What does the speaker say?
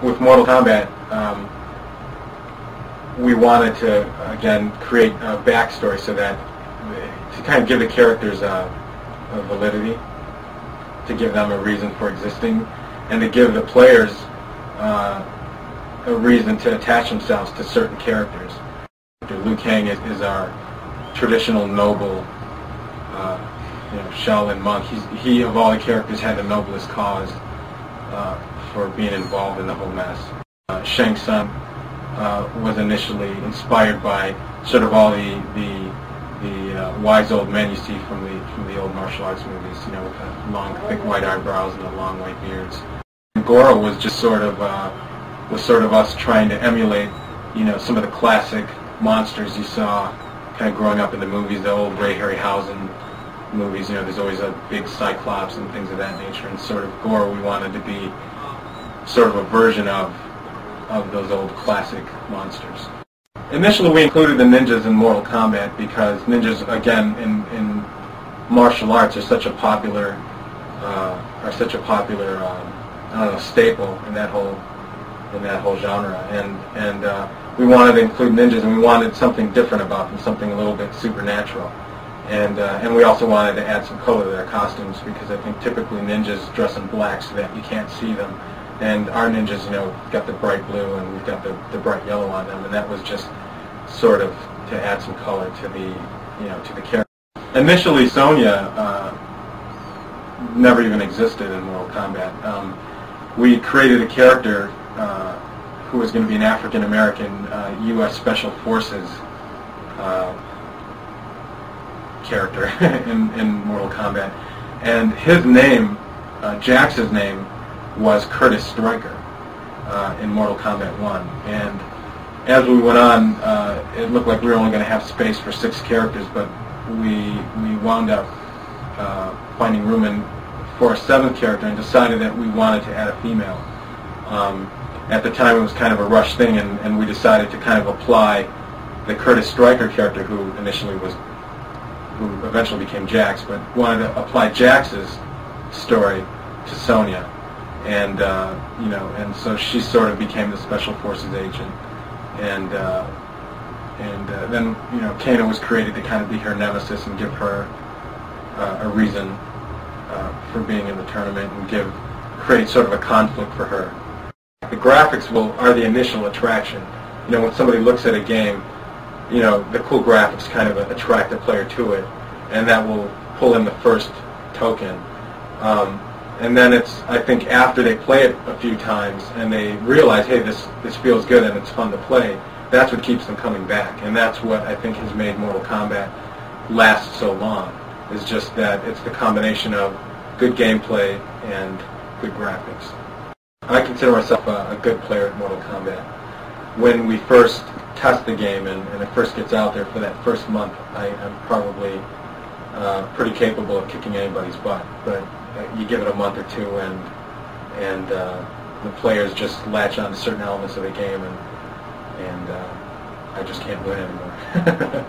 with Mortal Kombat, we wanted to, again, create a backstory so that, to kind of give the characters a validity, to give them a reason for existing, and to give the players a reason to attach themselves to certain characters. Liu Kang is our traditional noble, Shaolin monk. He of all the characters had the noblest cause for being involved in the whole mess. Shang Tsung was initially inspired by sort of all the wise old men you see from the old martial arts movies, with the long, thick white eyebrows and the long white beards. And Goro was just sort of us trying to emulate, some of the classic monsters you saw kind of growing up in the movies, the old Ray Harryhausen movies. There's always a big Cyclops and things of that nature, and sort of Goro we wanted to be sort of a version of those old classic monsters. Initially we included the ninjas in Mortal Kombat because ninjas, again, in martial arts are such a popular staple in that whole genre, and we wanted to include ninjas, and we wanted something different about them, something a little bit supernatural, and we also wanted to add some color to their costumes because I think typically ninjas dress in black so that you can't see them, and our ninjas, got the bright blue and we've got the bright yellow on them, and that was just sort of to add some color to the character. Initially, Sonya never even existed in Mortal Kombat. We created a character who was going to be an African-American U.S. Special Forces character in Mortal Kombat. And his name, Jax's name, was Curtis Stryker in Mortal Kombat 1. And as we went on, it looked like we were only going to have space for 6 characters, but we wound up finding room for a 7th character and decided that we wanted to add a female. At the time it was kind of a rush thing, and we decided to kind of apply the Curtis Stryker character, who eventually became Jax, but wanted to apply Jax's story to Sonya, and and so she sort of became the Special Forces agent, and then Kano was created to kind of be her nemesis and give her a reason for being in the tournament and create sort of a conflict for her. The graphics are the initial attraction. When somebody looks at a game, the cool graphics kind of attract the player to it, and that will pull in the first token. And then I think after they play it a few times and they realize, hey, this feels good and it's fun to play, that's what keeps them coming back. And that's what I think has made Mortal Kombat last so long, is just that it's the combination of good gameplay and good graphics. I consider myself a good player at Mortal Kombat. When we first test the game and it first gets out there for that first month, I'm probably pretty capable of kicking anybody's butt. But you give it a month or two, and the players just latch on to certain elements of the game, and I just can't win anymore.